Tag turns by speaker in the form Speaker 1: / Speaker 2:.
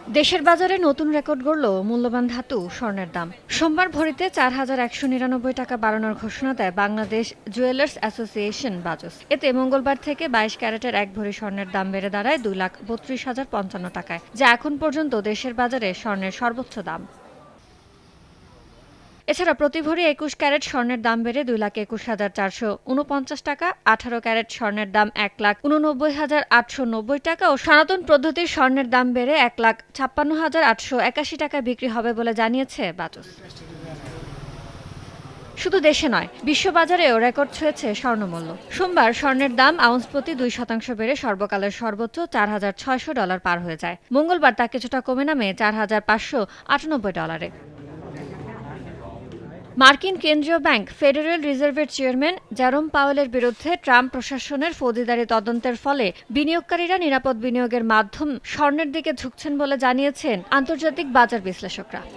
Speaker 1: দেশের বাজারে নতুন রেকর্ড গড়ল মূল্যবান ধাতু স্বর্ণের দাম। সোমবার ভরিতে ৪,১৯৯ টাকা বাড়ানোর ঘোষণা দেয় বাংলাদেশ জুয়েলার্স অ্যাসোসিয়েশন বাজস। এতে মঙ্গলবার থেকে ২২ ক্যারেটের এক ভরি স্বর্ণের দাম বেড়ে দাঁড়ায় ২,৩২,০৫৫ টাকায়, যা এখন পর্যন্ত দেশের বাজারে স্বর্ণের সর্বোচ্চ দাম। এছাড়া প্রতি ভরি ২১ ক্যারেট স্বর্ণের দাম বেড়ে ২,২১,৪৪৯ টাকা, ১৮ ক্যারেট স্বর্ণের দাম ১,৮৯,৮৯০ টাকা ও সনাতন পদ্ধতির স্বর্ণের দাম বেড়ে ১,৫৬,৮৮১ টাকায় বিক্রি হবে বলে জানিয়েছে বাজস। শুধু দেশে নয়, বিশ্ববাজারেও রেকর্ড ছুঁয়েছে স্বর্ণমূল্য। সোমবার স্বর্ণের দাম আউন্স প্রতি ২% বেড়ে সর্বকালের সর্বোচ্চ $৪,৬০০ পার হয়ে যায়। মঙ্গলবার তা কিছুটা কমে নামে $৪,৫৯৮ মার্কিন কেন্দ্রীয় ব্যাংক ফেডারেল রিজার্ভের চেয়ারম্যান জেরোম পাওয়েলের বিরুদ্ধে ট্রাম্প প্রশাসনের ফৌজদারি তদন্তের ফলে বিনিয়োগকারীরা নিরাপদ বিনিয়োগের মাধ্যম স্বর্ণের দিকে ঝুঁকছেন বলে জানিয়েছেন আন্তর্জাতিক বাজার বিশ্লেষকরা।